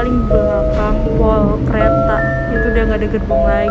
paling belakang pol kereta. Itu udah gak ada gerbong lagi.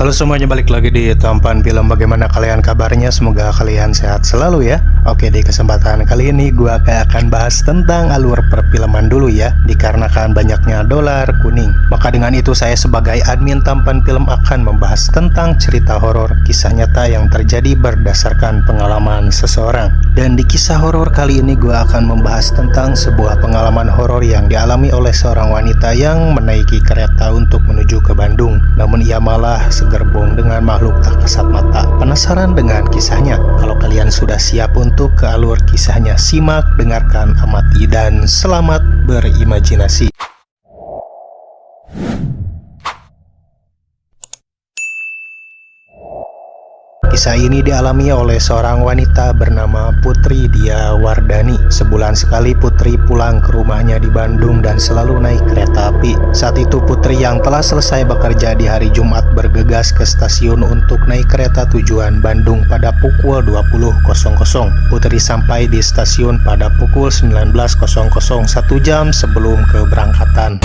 Halo semuanya, balik lagi di Tampan Film. Bagaimana kalian kabarnya? Semoga kalian sehat selalu ya. Oke, di kesempatan kali ini gua akan bahas tentang alur perfilman dulu ya. Dikarenakan banyaknya dolar kuning, maka dengan itu saya sebagai admin Tampan Film akan membahas tentang cerita horor kisah nyata yang terjadi berdasarkan pengalaman seseorang. Dan di kisah horor kali ini gua akan membahas tentang sebuah pengalaman horor yang dialami oleh seorang wanita yang menaiki kereta untuk menuju ke Bandung. Namun ia malah gerbong dengan makhluk tak kasat mata. Penasaran dengan kisahnya? Kalau kalian sudah siap untuk ke alur kisahnya, simak, dengarkan, amati, dan selamat berimajinasi. Kisah ini dialami oleh seorang wanita bernama Putri Diawardani. Sebulan sekali Putri pulang ke rumahnya di Bandung dan selalu naik kereta api. Saat itu Putri yang telah selesai bekerja di hari Jumat bergegas ke stasiun untuk naik kereta tujuan Bandung pada pukul 20.00. Putri sampai di stasiun pada pukul 19.00, 1 jam sebelum keberangkatan.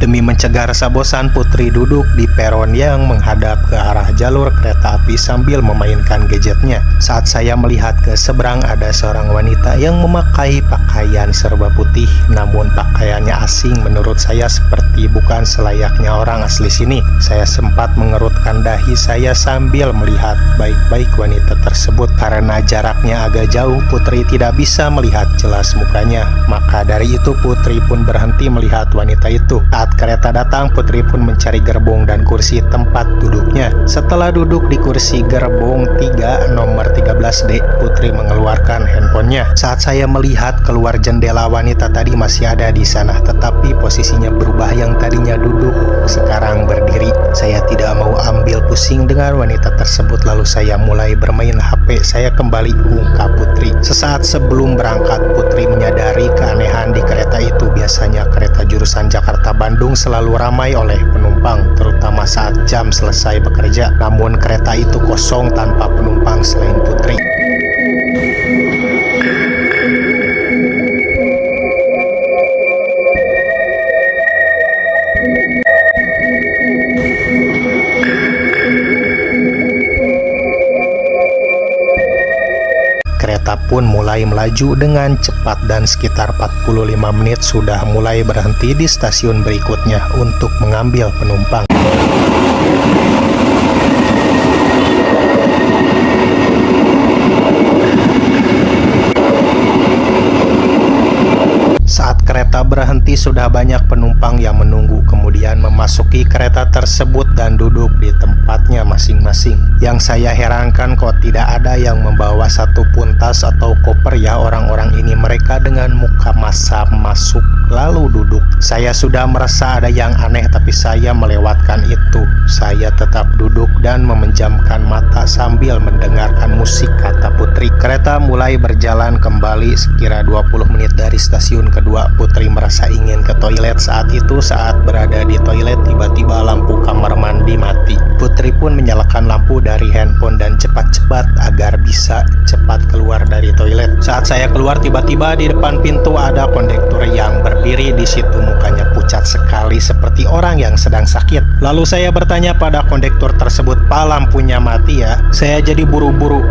Demi mencegah rasa bosan, Putri duduk di peron yang menghadap ke arah jalur kereta api sambil memainkan gadgetnya. Saat saya melihat ke seberang, ada seorang wanita yang memakai pakaian serba putih, namun pakaiannya asing menurut saya, seperti bukan selayaknya orang asli sini. Saya sempat mengerutkan dahi saya sambil melihat baik-baik wanita tersebut. Karena jaraknya agak jauh, Putri tidak bisa melihat jelas mukanya. Maka dari itu Putri pun berhenti melihat wanita itu. Saat kereta datang, Putri pun mencari gerbong dan kursi tempat duduknya. Setelah duduk di kursi gerbong 3 nomor 13D, Putri mengeluarkan handphonenya. Saat saya melihat keluar jendela, wanita tadi masih ada di sana, tetapi posisinya berubah. Yang tadinya duduk sekarang berdiri. Saya tidak mau ambil pusing dengan wanita tersebut, lalu saya mulai bermain HP saya kembali, ungkap Putri. Sesaat sebelum berangkat, Putri menyadari keanehan di kereta itu. Biasanya kereta jurusan Jakarta Bandung selalu ramai oleh penumpang, terutama saat jam selesai bekerja. Namun kereta itu kosong tanpa penumpang selain Putri. Kereta pun mulai melaju dengan cepat dan sekitar 45 menit sudah mulai berhenti di stasiun berikutnya untuk mengambil penumpang. Saat kereta berhenti, sudah banyak penumpang yang menunggu, kemudian memasuki kereta tersebut dan duduk di tempatnya masing-masing. Yang saya herankan, kok tidak ada yang membawa satupun tas atau koper ya. Orang-orang ini mereka dengan muka masam masuk lalu duduk. Saya sudah merasa ada yang aneh, tapi saya melewatkan itu. Saya tetap duduk dan memejamkan mata sambil mendengarkan musik, kata Putri. Kereta mulai berjalan kembali. Sekira 20 menit dari stasiun kedua, Putri merasa ingin ke toilet. Saat itu, saat berada di toilet, tiba-tiba lampu kamar mandi mati. Putri pun menyalakan lampu dari handphone dan cepat-cepat agar bisa cepat keluar dari toilet. Saat saya keluar, tiba-tiba di depan pintu ada kondektur yang berdiri di situ. Mukanya pucat sekali seperti orang yang sedang sakit. Lalu saya bertanya pada kondektur tersebut, "Pak, lampunya mati ya?" Saya jadi buru-buru.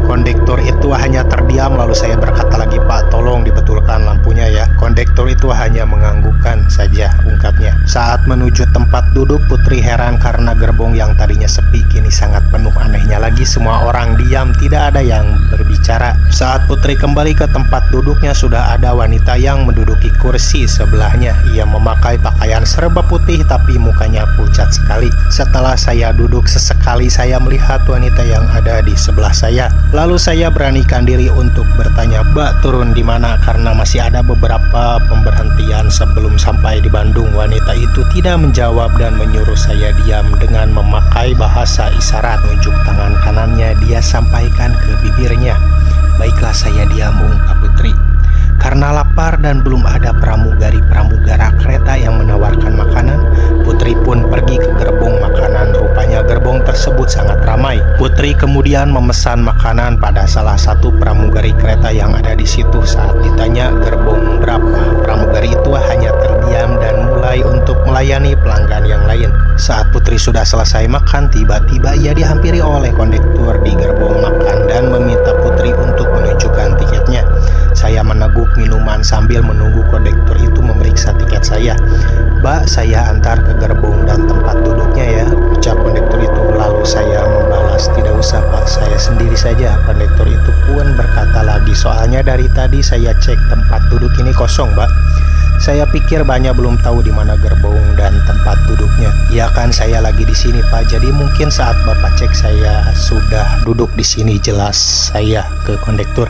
Kondektur itu hanya terdiam, lalu saya berkata lagi, "Pak, tolong dibetulkan lampunya ya." Kondektur itu hanya menganggukkan saja, ungkapnya. Saat menuju tempat duduk, Putri heran karena gerbong yang tadinya sepi kini sangat penuh. Anehnya lagi, semua orang diam, tidak ada yang berbicara. Saat Putri kembali ke tempat duduknya, sudah ada wanita yang menduduki kursi sebelahnya. Ia memakai pakaian serba putih tapi mukanya pucat sekali. Setelah saya duduk, sesekali saya melihat wanita yang ada di sebelah saya. Lalu saya beranikan diri untuk bertanya, "Mbak, turun di mana?" Karena masih ada beberapa pemberhentian sebelum sampai di Bandung. Wanita itu tidak menjawab dan menyuruh saya diam dengan memakai bahasa isyarat. Unjuk tangan kanannya dia sampaikan ke bibirnya. "Baiklah, saya diam," ungkap Putri. Karena lapar dan belum ada pramugara kereta yang menawarkan Putri kemudian memesan makanan pada salah satu pramugari kereta yang ada di situ. Saat ditanya gerbong berapa, pramugari itu hanya terdiam dan mulai untuk melayani pelanggan yang lain. Saat Putri sudah selesai makan, tiba-tiba ia dihampiri oleh kondektur di gerbong makan dan meminta Putri untuk menunjukkan tiketnya. Saya meneguk minuman sambil menunggu kondektur itu memeriksa tiket saya. "Mbak, saya antar ke gerbong dan tempat duduknya ya," ucap kondektur itu. Lalu saya membalas, "Tidak usah Pak, saya sendiri saja." Kondektur itu pun berkata lagi, "Soalnya dari tadi saya cek tempat duduk ini kosong Mbak." Saya pikir banyak belum tahu di mana gerbong dan tempat duduknya. "Ya kan saya lagi di sini Pak, jadi mungkin saat Bapak cek saya sudah duduk di sini," jelas saya ke kondektur.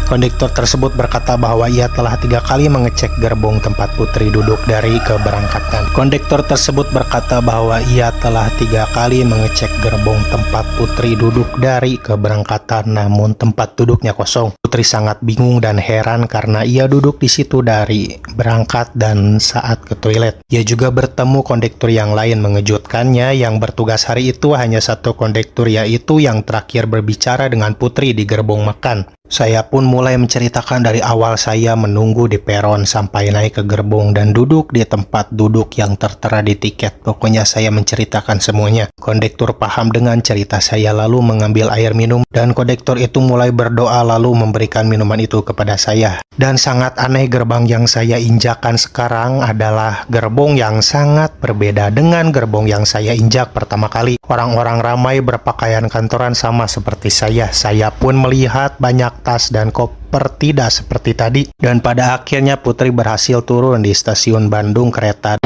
Kondektur tersebut berkata bahwa ia telah 3 kali mengecek gerbong tempat Putri duduk dari keberangkatan. Kondektur tersebut berkata bahwa ia telah 3 kali mengecek gerbong tempat Putri duduk dari keberangkatan, namun tempat duduknya kosong. Putri sangat bingung dan heran karena ia duduk di situ dari berangkat dan saat ke toilet. Ia juga bertemu kondektur yang lain. Mengejutkannya, yang bertugas hari itu hanya satu kondektur, yaitu yang terakhir berbicara dengan Putri di gerbong makan. Saya pun mulai menceritakan dari awal saya menunggu di peron sampai naik ke gerbong dan duduk di tempat duduk yang tertera di tiket. Pokoknya saya menceritakan semuanya. Kondektur paham dengan cerita saya lalu mengambil air minum dan kondektur itu mulai berdoa lalu memberikan minuman itu kepada saya. Dan sangat aneh, gerbang yang saya injakan sekarang adalah gerbong yang sangat berbeda dengan gerbong yang saya injak pertama kali. Orang-orang ramai berpakaian kantoran sama seperti saya. Saya pun melihat banyak tas dan koper tidak seperti tadi. Dan pada akhirnya Putri berhasil turun di stasiun Bandung Kereta.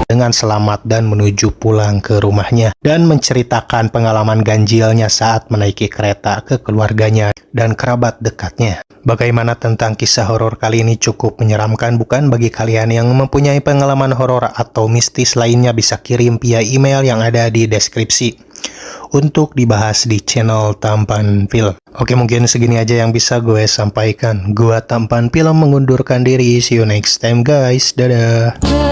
Dengan selamat dan menuju pulang ke rumahnya dan menceritakan pengalaman ganjilnya saat menaiki kereta ke keluarganya dan kerabat dekatnya. Bagaimana tentang kisah horor kali ini? Cukup menyeramkan bukan? Bagi kalian yang mempunyai pengalaman horor atau mistis lainnya bisa kirim via email yang ada di deskripsi untuk dibahas di channel Tampan Film. Oke, mungkin segini aja yang bisa gue sampaikan. Gua Tampan Film mengundurkan diri. See you next time guys. Dadah.